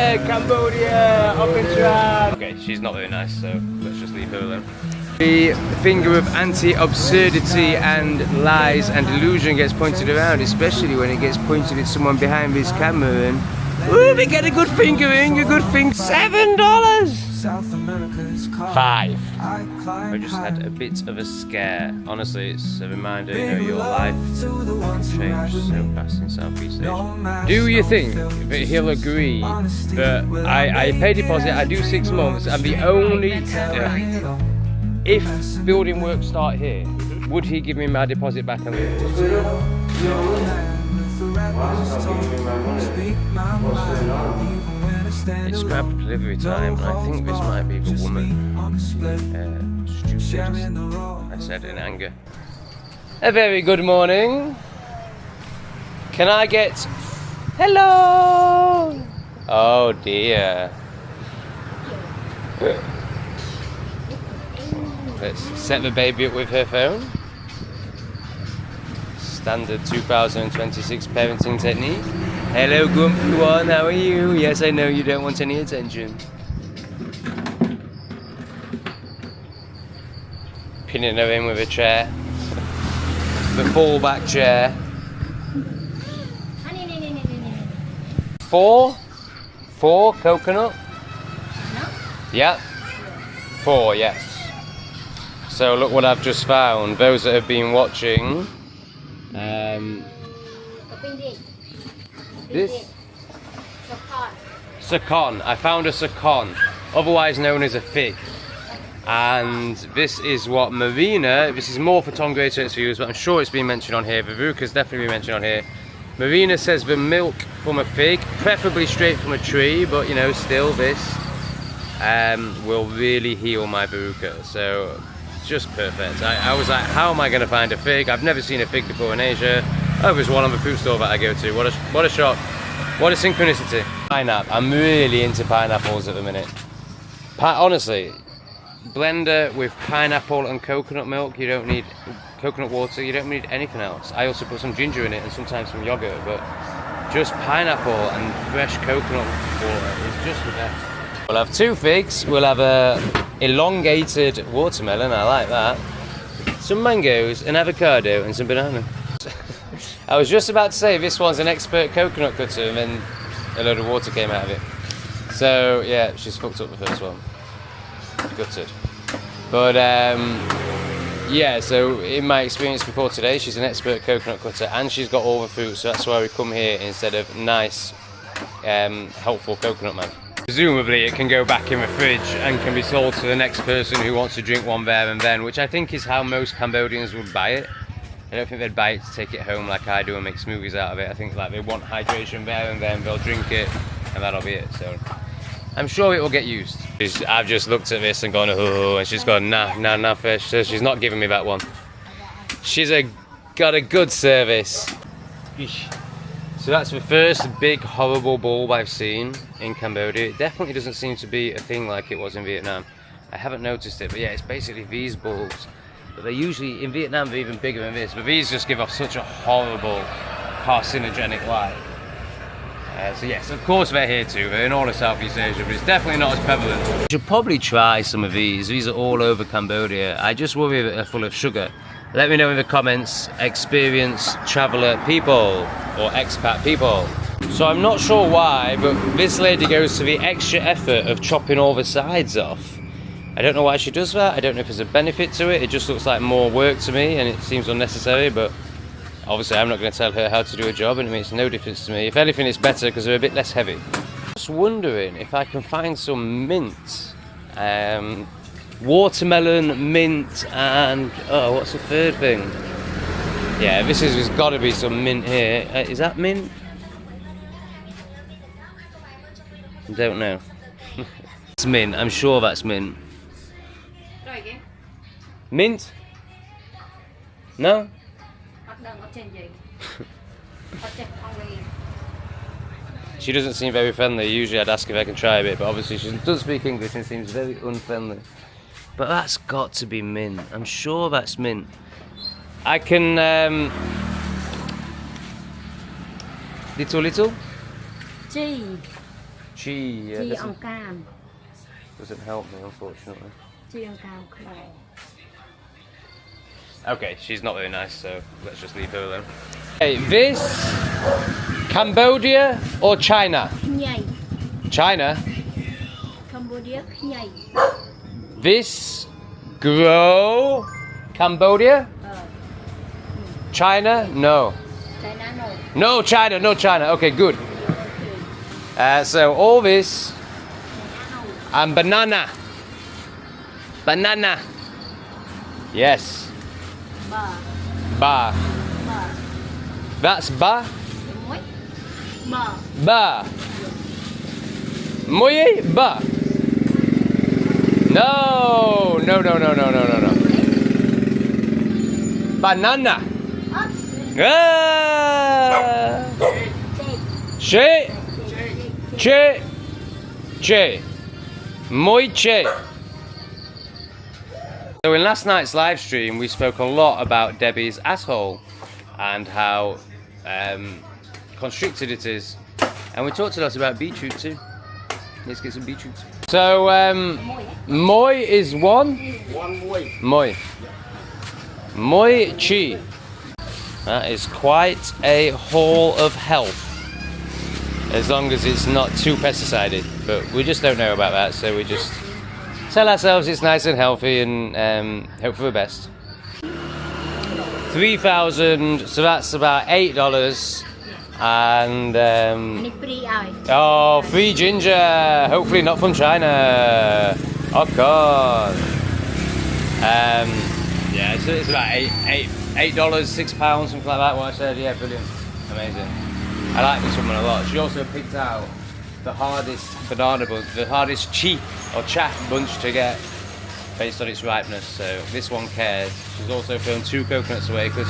Yeah, Cambodia, up and try. Okay, she's not very nice, so let's just leave her alone. The finger of anti-absurdity and lies and delusion gets pointed around, especially when it gets pointed at someone behind this camera and ooh, we get a good fingering, a good thing. $7! $5. I just had a bit of a scare. Honestly, it's a reminder, you know, your life changed so fast in Southeast Asia. Do you think that he'll agree that I pay deposit, I do 6 months, and the only... if building work start here, would he give me my deposit back and leave? It's grab delivery time, and I think this might be the woman. Stupid, I said in anger. A very good morning. Can I get... Hello! Oh dear. Let's set the baby up with her phone. Standard 2026 parenting technique. Hello grumpy one, how are you? Yes, I know you don't want any attention. Pinning her in with a chair. The fallback chair. 4 coconut? Yeah. 4, yes. So look what I've just found. Those that have been watching. This Sakon. I found a Sakon, otherwise known as a fig. And this is what Marina, this is more for Tom Great Search Views, but I'm sure it's been mentioned on here. Vivuka's definitely been mentioned on here. Marina says the milk from a fig, preferably straight from a tree, but you know, still this will really heal my Vivuka. So just perfect. I was like, how am I going to find a fig? I've never seen a fig before in Asia. Oh, there's one on the fruit store that I go to. What a shock. What a synchronicity. Pineapple. I'm really into pineapples at the minute. Honestly, blender with pineapple and coconut milk. You don't need coconut water. You don't need anything else. I also put some ginger in it and sometimes some yogurt, but just pineapple and fresh coconut water is just the best. We'll have 2 figs. We'll have a elongated watermelon. I like that. Some mangoes, an avocado, and some banana. I was just about to say this one's an expert coconut cutter, and then a load of water came out of it. So yeah, she's fucked up the first one. Gutted. But yeah, so in my experience before today, she's an expert coconut cutter, and she's got all the fruit. So that's why we come here instead of nice, helpful coconut man. Presumably it can go back in the fridge and can be sold to the next person who wants to drink one there and then, which I think is how most Cambodians would buy it. I don't think they'd buy it to take it home like I do and make smoothies out of it. I think like they want hydration there and then they'll drink it and that'll be it. So I'm sure it will get used. I've just looked at this and gone, oh, and she's gone, nah, fish. So she's not giving me that one. She's got a good service. So that's the first big horrible bulb I've seen in Cambodia. It definitely doesn't seem to be a thing like it was in Vietnam. I haven't noticed it, but yeah, it's basically these bulbs. But they're usually, in Vietnam, they're even bigger than this. But these just give off such a horrible, carcinogenic light. So yes, of course they're here too. They're in all of Southeast Asia, but it's definitely not as prevalent. You should probably try some of these. These are all over Cambodia. I just worry that they're full of sugar. Let me know in the comments, experienced traveller people or expat people. So I'm not sure why, but this lady goes to the extra effort of chopping all the sides off. I don't know why she does that. I don't know if there's a benefit to it. It just looks like more work to me and it seems unnecessary, but obviously I'm not going to tell her how to do a job and it makes no difference to me. If anything, it's better because they're a bit less heavy. Just wondering if I can find some mint. Watermelon, mint, and oh, what's the third thing? Yeah, there's got to be some mint here. Is that mint? I don't know. It's mint. I'm sure that's mint. Try again. Mint? No? She doesn't seem very friendly. Usually I'd ask if I can try a bit, but obviously she doesn't speak English and seems very unfriendly. But that's got to be mint. I'm sure that's mint. I can... little? Chi. Chi. Yeah, Chi on cam. doesn't help me, unfortunately. Chi on cam clay. Okay, she's not very nice, so let's just leave her alone. Hey, this Cambodia or China? Nhảy. China. Cambodia nhảy. This grow Cambodia? China? No. China no. No China, no China. Okay, good. So all this and banana. Banana. Yes. Ba. Ba. Ba. That's ba. Muối. Ba. Ba. Muy ba. No. No. Banana. Ah. Che. Che. Che. Muy che. So in last night's live stream we spoke a lot about Debbie's asshole and how constricted it is, and we talked a lot about beetroot too. Let's get some beetroot. So moi is one? One way. Moi. Moi chi. That is quite a haul of health, as long as it's not too pesticided, but we just don't know about that, so we just tell ourselves it's nice and healthy and hope for the best. 3,000, so that's about $8, and Này free ơi. oh, free ginger, hopefully not from China, of course. Yeah, so it's about $8, £6, something like that. What I said, yeah, brilliant, amazing. I like this woman a lot. She also picked out the hardest banana bunch, the hardest chi or cha bunch to get based on its ripeness. So this one cares. She's also thrown 2 coconuts away because,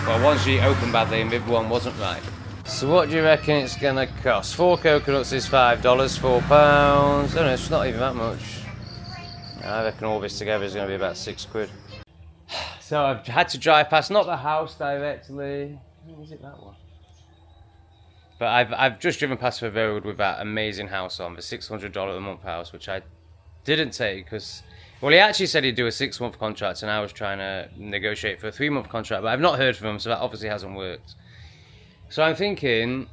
well, one she opened badly and the other one wasn't ripe. So what do you reckon it's gonna cost? 4 coconuts is $5, £4. Oh no, it's not even that much. I reckon all this together is gonna be about £6. So I've had to drive past, not the house directly. Is it that one? But I've just driven past the road with that amazing house on, the $600 a month house, which I didn't take because, well, he actually said he'd do a 6-month contract, and I was trying to negotiate for a 3-month contract, but I've not heard from him, so that obviously hasn't worked. So I'm thinking,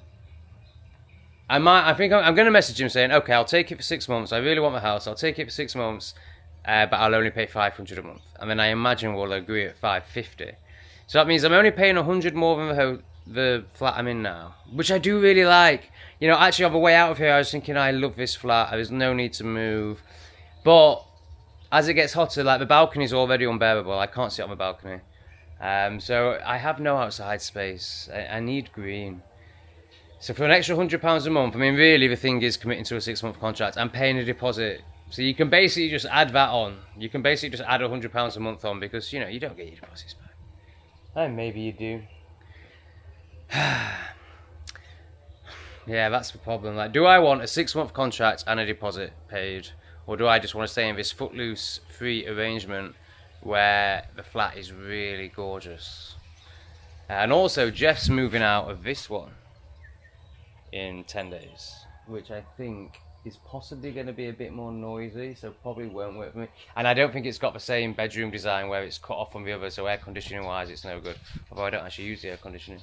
I'm going to message him saying, okay, I'll take it for 6 months. I really want the house. I'll take it for 6 months, but I'll only pay $500 a month. And then I imagine we'll agree at $550. So that means I'm only paying $100 more than the flat I'm in now, which I do really like. You know, actually on the way out of here, I was thinking, I love this flat. There's no need to move. But as it gets hotter, like the balcony's already unbearable. I can't sit on the balcony. So I have no outside space. I need green. So for an extra £100 a month, I mean, really the thing is committing to a 6-month contract and paying a deposit. So you can basically just add that on. You can basically just add £100 a month on because, you know, you don't get your deposits back. And maybe you do. Yeah, that's the problem. Like, do I want a 6-month contract and a deposit paid? Or do I just want to stay in this footloose free arrangement where the flat is really gorgeous? And also, Jeff's moving out of this one in 10 days, which I think is possibly going to be a bit more noisy, so probably won't work for me. And I don't think it's got the same bedroom design where it's cut off from the other, so air conditioning wise it's no good. Although I don't actually use the air conditioning.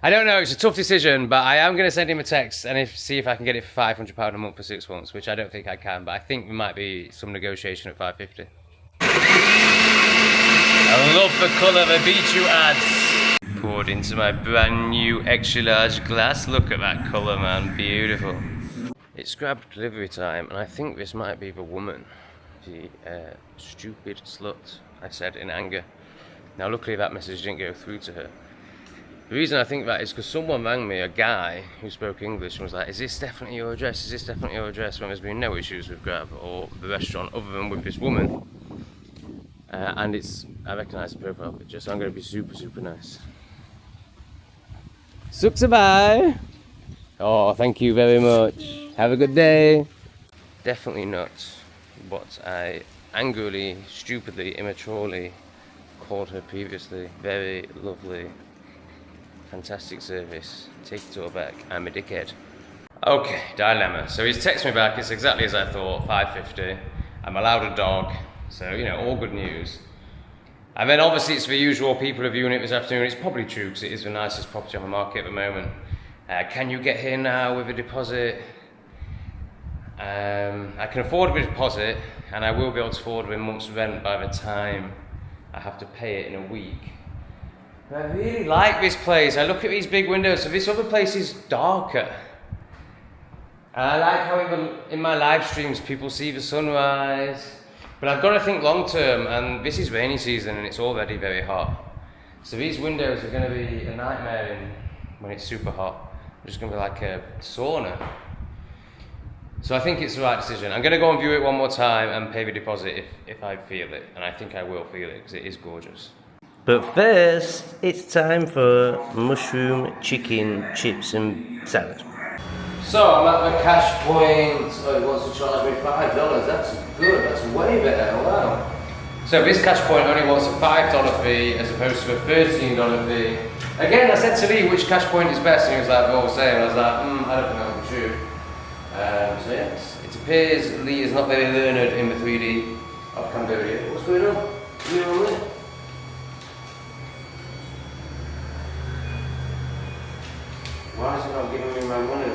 I don't know, it's a tough decision, but I am going to send him a text and see if I can get it for £500 a month for 6 months, which I don't think I can, but I think there might be some negotiation at $550. I love the colour the beetroot adds. Poured into my brand new extra large glass. Look at that colour, man, beautiful. It's Grab delivery time, and I think this might be the woman. The stupid slut, I said in anger. Now luckily that message didn't go through to her. The reason I think that is because someone rang me, a guy who spoke English, and was like, is this definitely your address? Is this definitely your address? When there's been no issues with Grab or the restaurant other than with this woman. And I recognise the profile picture, so I'm going to be super, super nice. Suksabai! Oh, thank you very much. Have a good day. Definitely not what I angrily, stupidly, immaturely called her previously. Very lovely. Fantastic service. Take it all back. I'm a dickhead. Okay, dilemma. So he's texted me back, it's exactly as I thought, 550. I'm allowed a dog, so you know, all good news. And then obviously it's the usual, people are viewing it this afternoon. It's probably true because it is the nicest property on the market at the moment. Can you get here now with a deposit? I can afford a deposit and I will be able to afford a month's rent by the time I have to pay it in a week. But I really like this place. I look at these big windows, so this other place is darker. And I like how in my live streams people see the sunrise. But I've got to think long term, and this is rainy season and it's already very hot. So these windows are going to be a nightmare when it's super hot. It's just going to be like a sauna. So I think it's the right decision. I'm going to go and view it one more time and pay the deposit if I feel it. And I think I will feel it because it is gorgeous. But first, it's time for mushroom, chicken, chips and salad. So I'm at the cash point. Oh, he wants to charge me $5. That's good. That's way better. Wow. So this cash point only wants a $5 fee as opposed to a $13 fee. Again, I said to Lee which cash point is best, and he was like, "Well, same." And I was like, I don't know, I'm sure. So yes, it appears Lee is not very learned in the 3D of Cambodia. What's going on? You on there? Why is he not giving me my money?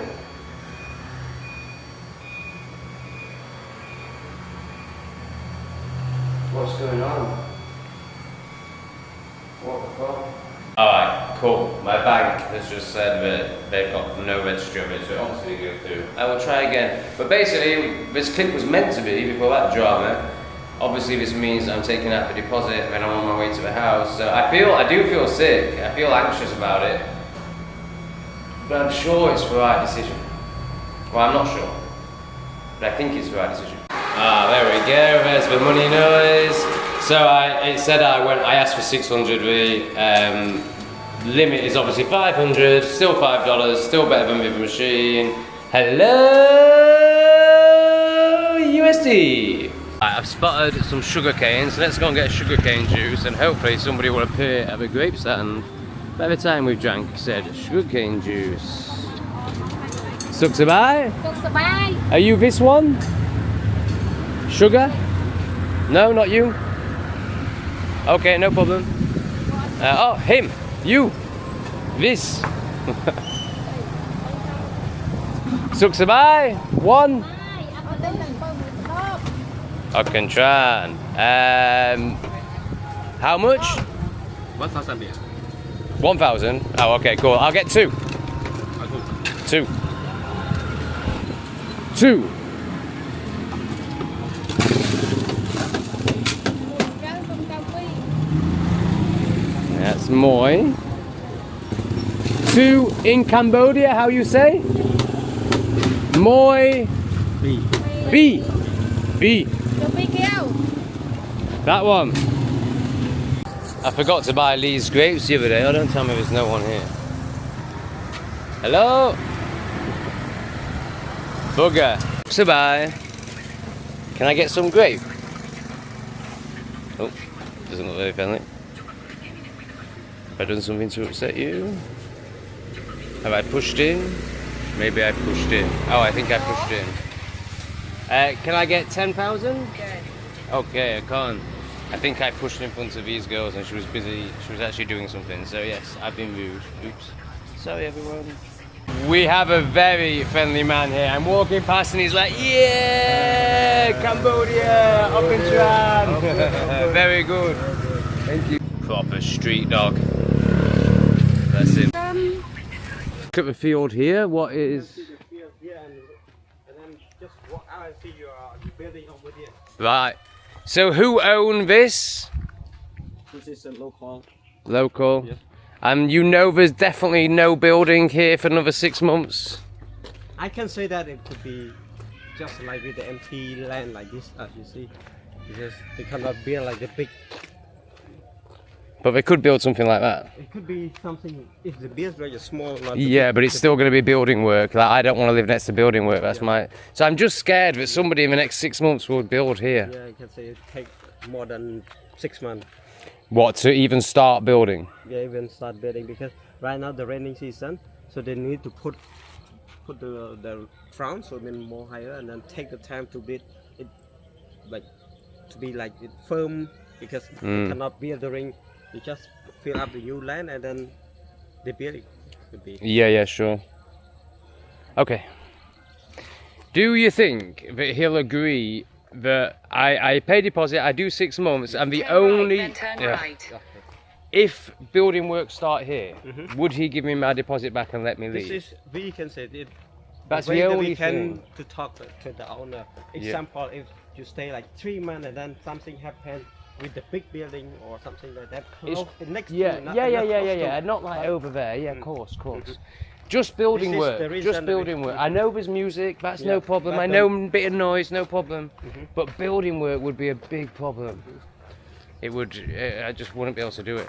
What's going on? What the fuck? Alright, cool. My bank has just said that they've got no registry of it, so it obviously didn't go through. I will try again. But basically, this clip was meant to be before that drama. Obviously this means I'm taking out the deposit and I'm on my way to the house. So I do feel sick. I feel anxious about it. But I'm sure it's the right decision. Well, I'm not sure. But I think it's the right decision. Ah, there we go, there's the money noise. So it said I asked for 600, the limit is obviously 500, still $5, still better than with the machine. Hello, USD. I've spotted some sugar cane, so let's go and get sugarcane juice and hopefully somebody will appear at the grape stand by the time we've drank said sugarcane juice. Suksabai? Suksabai. Are you this one? Sugar? No, not you? Okay, no problem. Oh, him! You! This! Suksabai! One! I can try. How much? 1,000 beer. 1,000? Oh, okay, cool. I'll get two. Two. Two. That's moi. Two in Cambodia, how you say? Moi. B. B. B. That one. I forgot to buy Lee's grapes the other day. Oh, don't tell me there's no one here. Hello? Bugger. So bye. Can I get some grape? Oh, doesn't look very friendly. Have I done something to upset you? Have I pushed in? Maybe I pushed in. Oh, I think I pushed in. Can I get 10,000? Okay, I can't. I think I pushed in front of these girls and she was busy. She was actually doing something. So yes, I've been rude. Oops. Sorry everyone. We have a very friendly man here. I'm walking past and he's like, yeah, Cambodia, up and Tran. Very good. Thank you. Proper street dog. That's him. Look at the field here. What is... And then just walk out and see your building over there. Right. So who own this? This is a local. Local. Yes. And you know there's definitely no building here for another 6 months? I can say that it could be just like with the empty land like this, as you see. Because they cannot build like the big. But they could build something like that. It could be something, if the build like a small. Not Yeah, but it's still going to be building work. Like, I don't want to live next to building work. That's my... So I'm just scared that somebody in the next 6 months will build here. Yeah, I can say it take more than 6 months. What, to even start building? Yeah, even start building because right now the rainy season, so they need to put put the ground, so then more higher, and then take the time to build it, like to be like it firm, because you cannot build the ring. You just fill up the new land and then they build it. Could be. Yeah, sure. Okay. Do you think that he'll agree that I pay deposit, I do 6 months, and the Turn only right, then turn right. if building work start here, would he give me my deposit back and let me leave? This is, we can say it. That's way the that only we can thing. to talk to the owner. Example, if you stay like 3 months and then something happens with the big building or something like that, close, next to, Yeah, not yeah. Not like over there. Yeah, of course. Just building This is work. the reason Just that building we- work. I know there's music. That's no problem. but I know a bit of noise. No problem. But building work would be a big problem. It would. I just wouldn't be able to do it.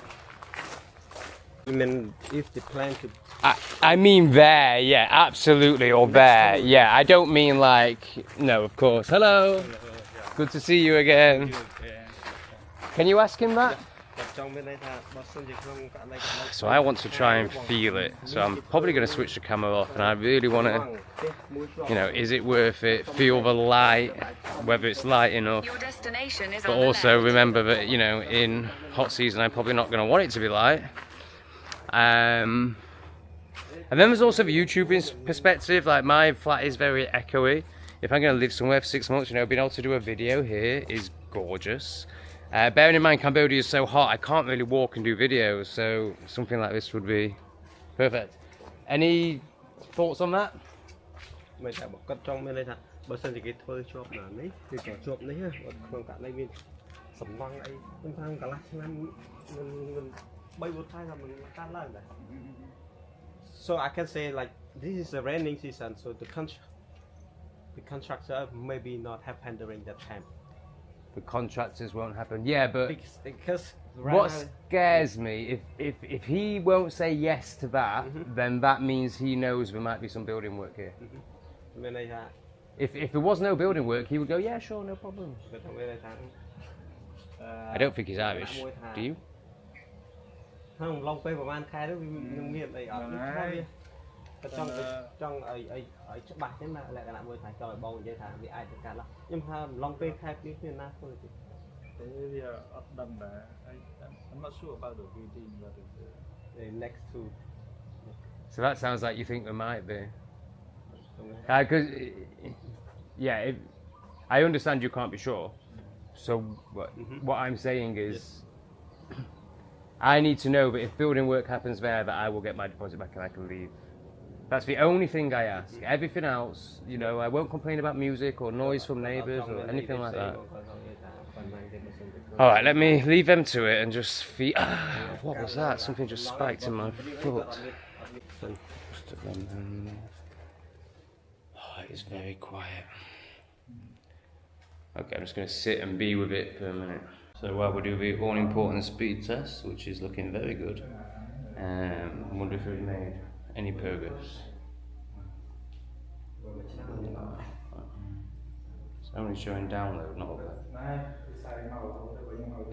I mean, if the plan to I mean there. Yeah, absolutely. Or there. Yeah. I don't mean like. No, of course. Hello. Good to see you again. Can you ask him that? So I want to try and feel it. So I'm probably going to switch the camera off, and I really want to, you know, is it worth it? Feel the light, whether it's light enough. Your destination is But on the also left. remember that, you know, in hot season I'm probably not going to want it to be light. And then there's also the YouTube perspective. Like, my flat is very echoey. If I'm going to live somewhere for 6 months, you know, being able to do a video here is gorgeous. Bearing in mind Cambodia is so hot, I can't really walk and do videos, so something like this would be perfect. Any thoughts on that? មិនថាបើគាត់ចង់មានន័យថាបើសិនជាគេធ្វើជាប់ណានេះគឺក៏ជាប់នេះហ៎ក្នុងករណីមានសំណង់អីខ្ញុំថាកន្លះឆ្នាំមិន3 4 ខែថាមិនកើតឡើងដែរ So I can say like this is the raining season, so the constructor maybe not happen during that time. The contractors won't happen. Yeah, but Because what scares me, if he won't say yes to that, then that means he knows there might be some building work here. If there was no building work, he would go, yeah, sure, no problem. I don't think he's Irish. Do you? ហ្នឹងឡងពេលប្រហែលខែទៅវានឹងមានអីអត់ហើយតែចង់ឲ្យច្បាស់ចឹងណាលក្ខណៈមួយថាចង់ឲ្យបងនិយាយថាវាអាចទៅកើតឡើងខ្ញុំថាឡងពេលខែពីមានណាខ្លួនទេ I'm not sure about the building, but next to So that sounds like you think there might be. Because, yeah, I understand you can't be sure. So what I'm saying is, I need to know that if building work happens there, that I will get my deposit back and I can leave. That's the only thing I ask. Everything else, you know, I won't complain about music or noise from neighbours or anything like that. Alright, let me leave them to it and just feel... what was that? Something just spiked in my foot. Oh, it is very quiet. Okay, I'm just going to sit and be with it for a minute. So while we do the all-important speed test, which is looking very good, I wonder if we've made any progress. It's only showing download, not upload.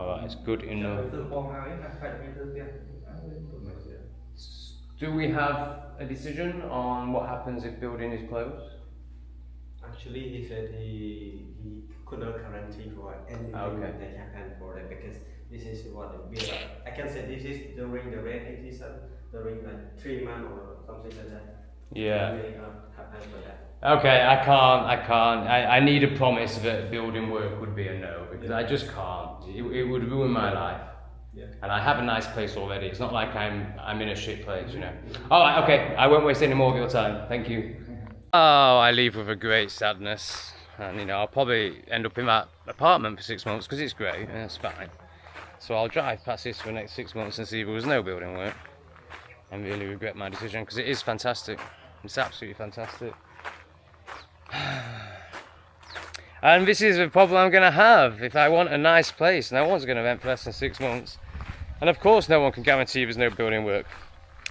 Alright, it's good enough. Do we have a decision on what happens if building is closed? Actually, he said he could not guarantee for anything that happened for that because this is what it be like. I can say this is during the rainy season, during like 3 months or something like that. Yeah. It may not happen for that. Okay, I can't. I need a promise that building work would be a no, because I just can't. It would ruin my life. And I have a nice place already. It's not like I'm in a shit place, you know. Alright, okay, I won't waste any more of your time. Thank you. Oh, I leave with a great sadness. And, you know, I'll probably end up in that apartment for 6 months, because it's great, and it's fine. So I'll drive past this for the next 6 months and see if there was no building work. And really regret my decision, because it is fantastic. It's absolutely fantastic. And this is the problem I'm going to have if I want a nice place. No one's going to rent for less than 6 months. And of course no one can guarantee there's no building work.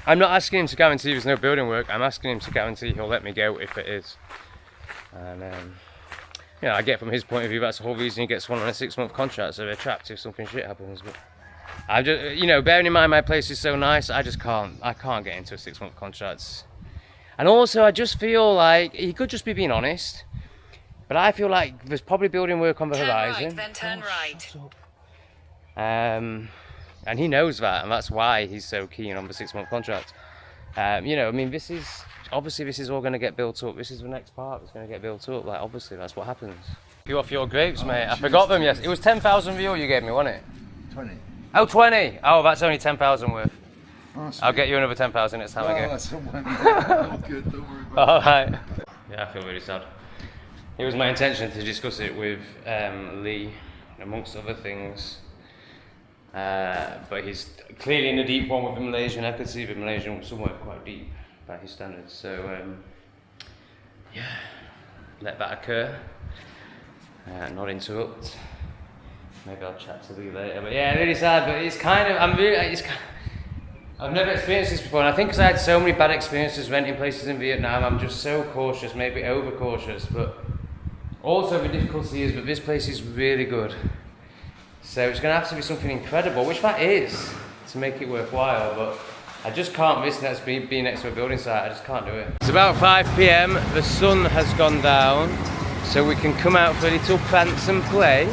I'm not asking him to guarantee there's no building work. I'm asking him to guarantee he'll let me go if it is. And you know, I get from his point of view that's the whole reason he gets one on a 6-month contract, so they're trapped if something shit happens. But I just, you know, bearing in mind my place is so nice, I can't get into a 6-month contract. And also, I just feel like he could just be being honest, but I feel like there's probably building work on the horizon. Right, then turn right. And he knows that, and that's why he's so keen on the 6-month contract. You know, I mean, this is all going to get built up. This is the next part that's going to get built up. Like, obviously, that's what happens. You off your grapes, mate. I forgot them. Yes, it was 10,000 for you gave me, wasn't it? 20. Oh, 20. Oh, that's only 10,000 worth. Oh, I'll get you another 10,000 next time I go. That's good. Don't worry about All right. Yeah, I feel really sad. It was my intention to discuss it with Lee, amongst other things. But he's clearly in a deep one with the Malaysian. I could see the Malaysian somewhere quite deep by his standards. So, yeah, let that occur. Not interrupt. Maybe I'll chat to Lee later. But yeah, really sad. But it's kind of, I've never experienced this before, and I think because I had so many bad experiences renting places in Vietnam, I'm just so cautious, maybe over cautious. But also the difficulty is that this place is really good. So it's going to have to be something incredible, which that is, to make it worthwhile. But I just can't risk that being next to a building site. I just can't do it. It's about 5 p.m. The sun has gone down, so we can come out for a little prance and play.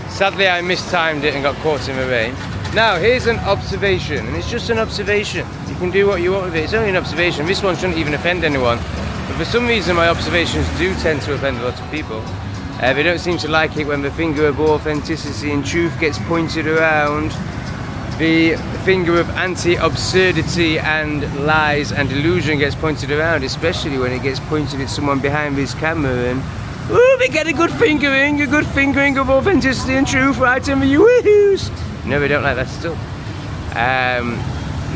Sadly, I mistimed it and got caught in the rain. Now, here's an observation, and it's just an observation. You can do what you want with it. It's only an observation. This one shouldn't even offend anyone. But for some reason, my observations do tend to offend a lot of people. They don't seem to like it when the finger of authenticity and truth gets pointed around. The finger of anti-absurdity and lies and delusion gets pointed around, especially when it gets pointed at someone behind this camera and ooh, they get a good fingering of authenticity and truth right in the woohoos. No, we don't like that stuff.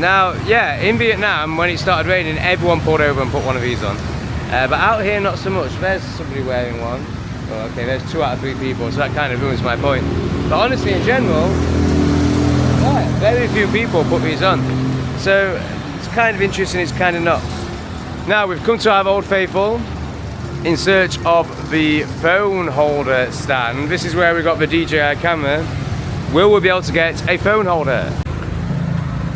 Now, yeah, in Vietnam, when it started raining, everyone pulled over and put one of these on. But out here, not so much. There's somebody wearing one. Well, okay, there's 2 out of 3 people, so that kind of ruins my point. But honestly, in general, yeah, very few people put these on. So it's kind of interesting, it's kind of not. Now, we've come to our Old Faithful in search of the phone holder stand. This is where we got the DJI camera. Will we be able to get a phone holder?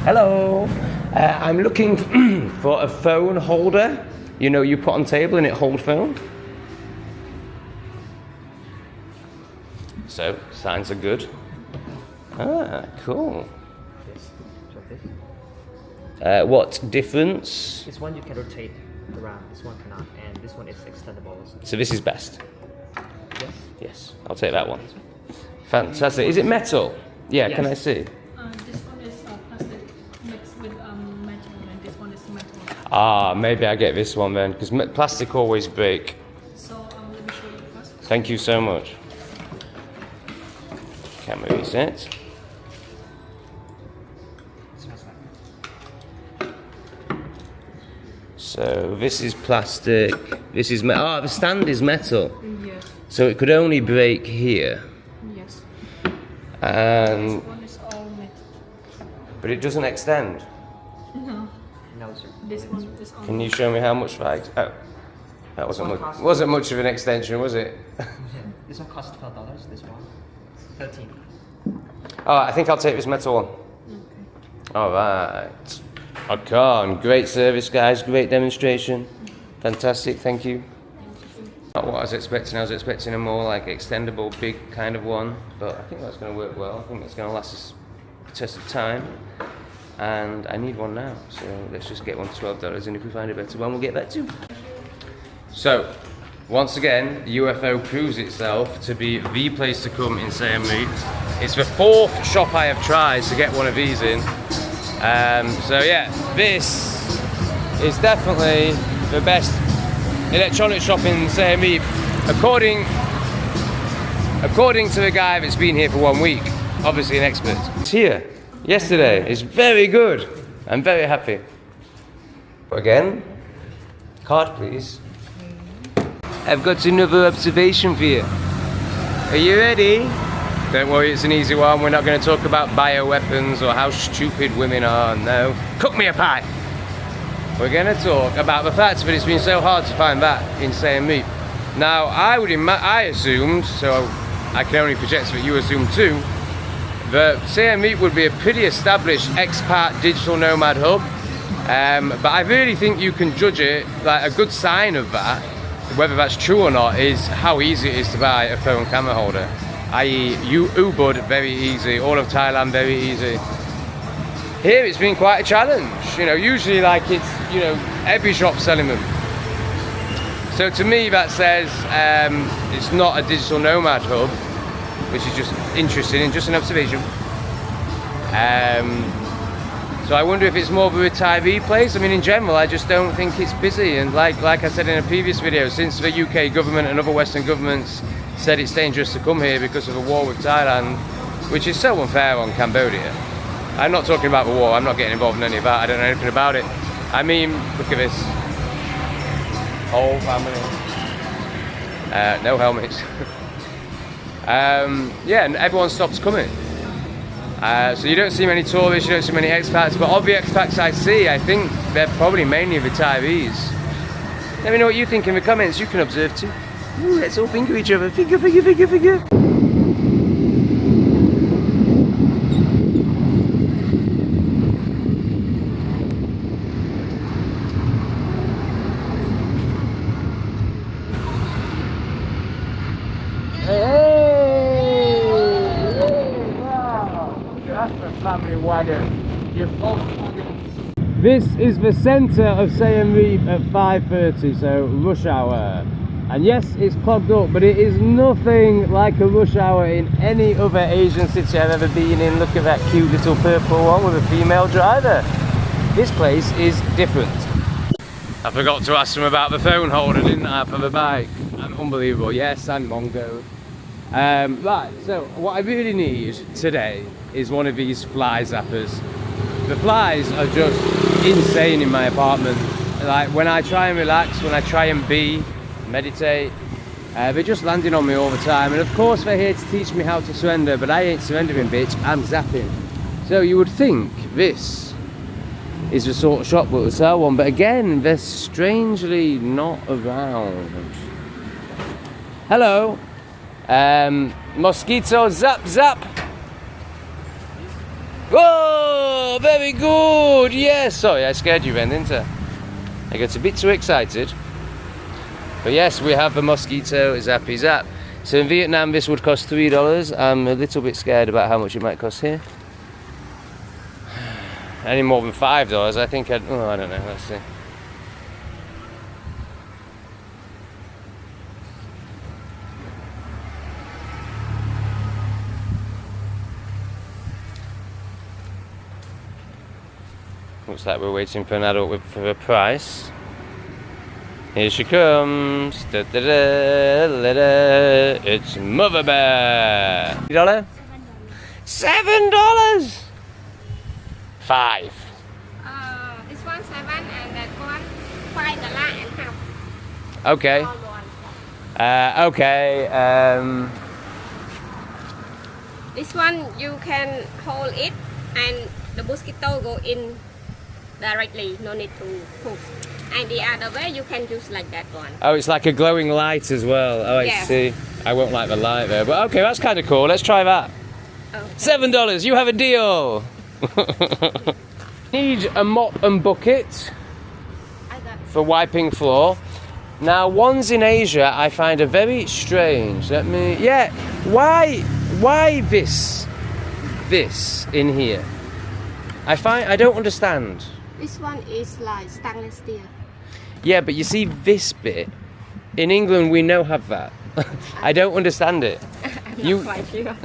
Hello, I'm looking for a phone holder. You know, you put on table and it hold phone. So, signs are good. Ah, cool. Yes, this. What difference? This one you can rotate around, this one cannot, and this one is extendable. So this is best? Yes. Yes, I'll take that one. Fantastic. Is it metal? Yeah, Yes. Uh, can I see? This one is plastic mixed with metal, and this one is metal. Ah, maybe I get this one then, because plastic always break. So let me show you first. Thank you so much. Camera reset. So this is plastic. This is metal. Ah, the stand is metal. Yes. So it could only break here. Yes. And This one is all metal. but it doesn't extend. No. No, sir. This one is all. Can you show me how much that? Oh, that wasn't much of an extension, was it? This one costs $12. This one, 13. Oh, I think I'll take this metal one. Okay. All right. I can. Great service, guys. Great demonstration. Fantastic. Thank you. Not what I was expecting. I was expecting a more like extendable, big kind of one, but I think that's going to work well. I think that's going to last us a test of time. And I need one now, so let's just get one for $12, and if we find a better one, we'll get that too. So, once again, UFO proves itself to be the place to come in Siem Reap. It's the 4th shop I have tried to get one of these in. So yeah, this is definitely the best electronic shop in Siem Reap, according to the guy that's been here for 1 week, obviously an expert. It's here yesterday. It's very good. I'm very happy. Again, card please. I've got another observation for you. Are you ready? Don't worry, it's an easy one. We're not going to talk about bioweapons or how stupid women are, no. Cook me a pie! We're going to talk about the fact that it's been so hard to find that in Siem Reap. Now, I assumed, so I can only project what you assumed too, that Siem Reap would be a pretty established expat digital nomad hub. But I really think you can judge it, like a good sign of that, whether that's true or not, is how easy it is to buy a phone camera holder. I.e. Ubud, very easy, all of Thailand, very easy. Here it's been quite a challenge, you know, usually like it's, you know, every shop selling them. So to me that says it's not a digital nomad hub, which is just interesting and just an observation. So I wonder if it's more of a retiree place. I mean, in general, I just don't think it's busy. And like I said in a previous video, since the UK government and other Western governments said it's dangerous to come here because of a war with Thailand, which is so unfair on Cambodia. I'm not talking about the war, I'm not getting involved in any of that, I don't know anything about it. I mean, look at this. Whole family. No helmets. Yeah, and everyone stops coming. So you don't see many tourists, you don't see many expats, but of the expats I see, I think they're probably mainly retirees. Let me know what you think in the comments, you can observe too. Ooh, let's all finger each other. Finger, finger, finger, finger. Family wagon. This is the centre of Siem Reap at 5:30, so rush hour. And yes, it's clogged up, but it is nothing like a rush hour in any other Asian city I've ever been in. Look at that cute little purple one with a female driver. This place is different. I forgot to ask them about the phone holder, didn't I, for the bike? Unbelievable. Yes, and Mongo. Right, so what I really need today is one of these fly zappers. The flies are just insane in my apartment. Like when I try and relax, when I try and meditate, they're just landing on me all the time. And of course they're here to teach me how to surrender, but I ain't surrendering, bitch, I'm zapping. So you would think this is the sort of shop that will sell one, but again, they're strangely not around. Hello. Mosquito zap zap. Oh, very good. Yes. Sorry, I scared you then, didn't I? I got a bit too excited. But yes, we have the mosquito zappy zap. So in Vietnam, this would cost $3. I'm a little bit scared about how much it might cost here. Any more than $5, I think I'd. Oh, I don't know. Let's see. Looks like we're waiting for an adult for a price. Here she comes. Da, da, da, da, da. It's Mother Bear. $7? $7? 5. This one 7 and that one $5.50. Okay. Okay. This one you can hold it and the mosquito go in directly, no need to push. And the other way you can use like that one. Oh, it's like a glowing light as well. Oh, I yes. see. I won't like the light there, but okay, that's kind of cool. Let's try that. Okay. $7. You have a deal. Need a mop and bucket I got for wiping floor. Now, ones in Asia I find are very strange. Yeah. Why this in here? I don't understand. This one is like stainless steel. Yeah, but you see this bit, in England we now have that. I don't understand it. I'm not quite sure.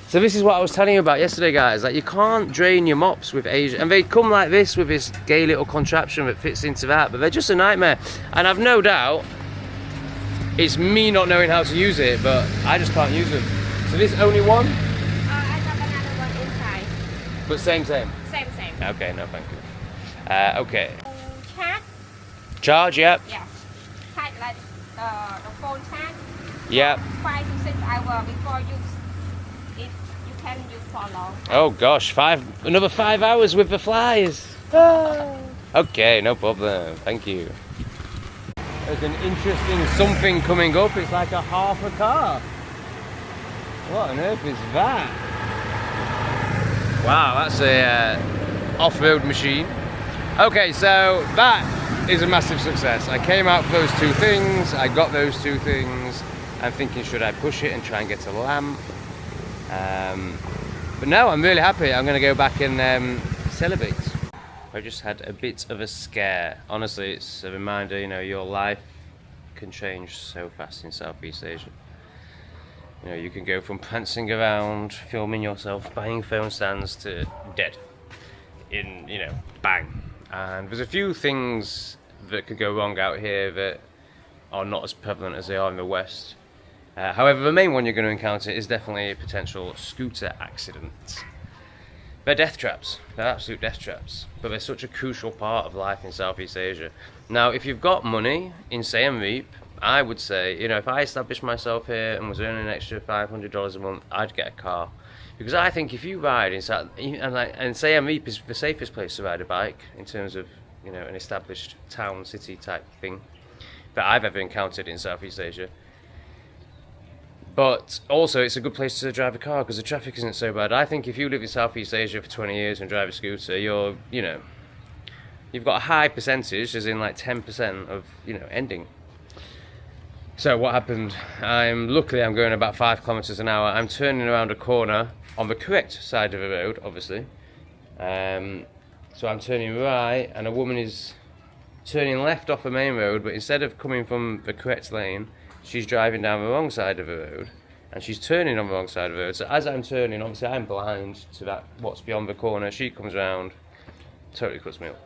So this is what I was telling you about yesterday, guys. Like, you can't drain your mops with Asia, and they come like this with this gay little contraption that fits into that, but they're just a nightmare. And I've no doubt it's me not knowing how to use it, but I just can't use them. So this only one? I got another one inside. But same. Same. Okay, no thank you. Okay. Charge? Charge, yep. Yes. Charge like the phone charge. Yep. 5 to 6 hours before you can use for long. Oh gosh, another 5 hours with the flies. Okay, no problem. Thank you. There's an interesting something coming up. It's like a half a car. What on earth is that? Wow, that's a off-road machine. Okay, so that is a massive success. I came out for those 2 things, I got those 2 things. I'm thinking, should I push it and try and get a lamp? But no, I'm really happy. I'm gonna go back and celebrate. I just had a bit of a scare. Honestly, it's a reminder, you know, your life can change so fast in Southeast Asia. You know, you can go from prancing around, filming yourself, buying phone stands, to dead. In, you know, bang. And there's a few things that could go wrong out here that are not as prevalent as they are in the West. However, the main one you're going to encounter is definitely a potential scooter accident. They're death traps. They're absolute death traps. But they're such a crucial part of life in Southeast Asia. Now, if you've got money in Siem Reap, I would say, you know, if I established myself here and was earning an extra $500 a month, I'd get a car. Because I think if you ride inside, and Siem Reap is the safest place to ride a bike in terms of, you know, an established town, city type thing that I've ever encountered in Southeast Asia. But also, it's a good place to drive a car because the traffic isn't so bad. I think if you live in Southeast Asia for 20 years and drive a scooter, you're, you know, you've got a high percentage, as in like 10% of, you know, ending. So what happened? Luckily I'm going about 5 kilometers an hour. I'm turning around a corner on the correct side of the road, obviously. So I'm turning right, and a woman is turning left off the main road, but instead of coming from the correct lane, she's driving down the wrong side of the road, and she's turning on the wrong side of the road. So as I'm turning, obviously I'm blind to that what's beyond the corner. She comes round, totally cuts me up.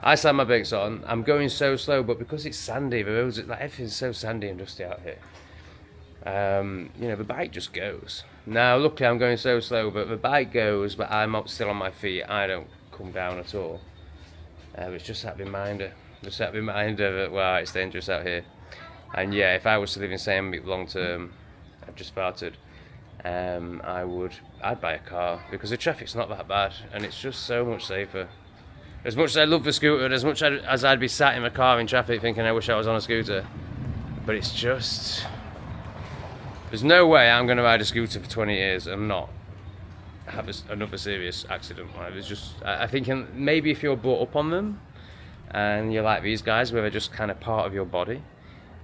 I slam my brakes on. I'm going so slow, but because it's sandy, the roads, like, everything's so sandy and dusty out here. You know, the bike just goes. Now, luckily I'm going so slow, but the bike goes, but I'm up still on my feet. I don't come down at all. It's just that reminder. Just that reminder that, wow, it's dangerous out here. And yeah, if I was to live in Siem Reap long term, I've just started, I'd buy a car, because the traffic's not that bad, and it's just so much safer. As much as I love the scooter, as much as I'd be sat in my car in traffic thinking I wish I was on a scooter, but it's just, there's no way I'm going to ride a scooter for 20 years and not have another serious accident. It's just, I think maybe if you're brought up on them and you're like these guys where they're just kind of part of your body,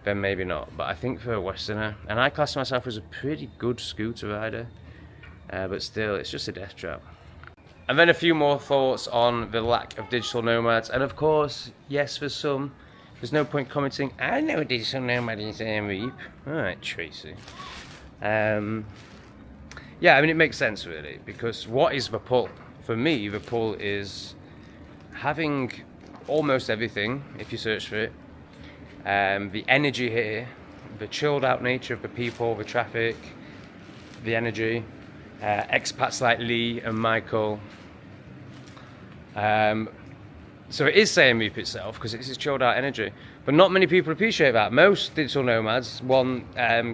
then maybe not. But I think for a Westerner, and I class myself as a pretty good scooter rider, but still, it's just a death trap. And then a few more thoughts on the lack of digital nomads. And of course, yes, for some, there's no point commenting, I know a digital nomad in Siem Reap. Alright, Tracy. Yeah, I mean, it makes sense really, because what is the pull? For me, the pull is having almost everything, if you search for it. The energy here, the chilled out nature of the people, the traffic, the energy. Expats like Lee and Michael. So it is Siem Reap itself, because it's chilled out energy. But not many people appreciate that. Most digital nomads want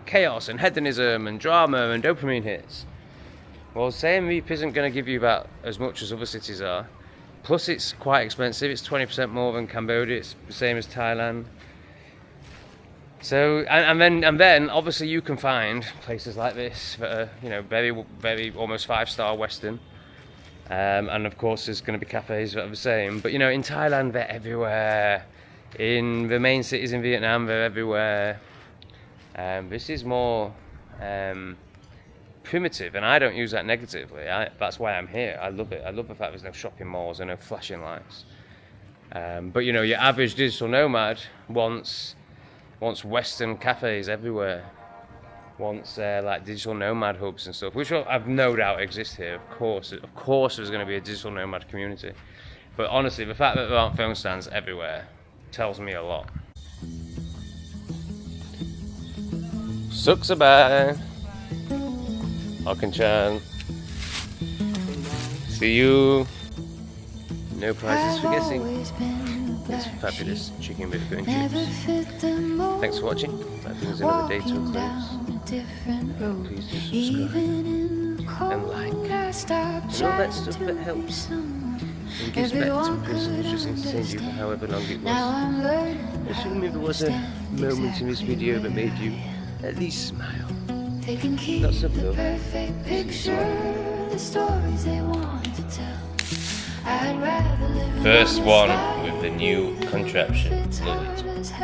chaos and hedonism and drama and dopamine hits. Well, Siem Reap isn't going to give you that as much as other cities are. Plus it's quite expensive. It's 20% more than Cambodia. It's the same as Thailand. So, and then obviously you can find places like this that are, you know, very almost 5-star Western. And of course there's going to be cafes that are the same. But you know, in Thailand they're everywhere. In the main cities in Vietnam they're everywhere. This is more primitive, and I don't use that negatively. That's why I'm here. I love it. I love the fact there's no shopping malls and no flashing lights. But you know, your average digital nomad wants Western cafes everywhere, wants like digital nomad hubs and stuff, which I've no doubt exist here. Of course there's going to be a digital nomad community. But honestly, the fact that there aren't phone stands everywhere tells me a lot. Suksabay, Hokan-chan. See you. No prizes for guessing. This fabulous chicken burger and chips. Thanks for watching. That brings another day to a close. Please do subscribe and like and all that stuff that helps and gives back to a person who's just entertained you for however long it was. Assuming there was a moment in this video that made you at least smile. Lots of love. First one with the new contraption. Love it.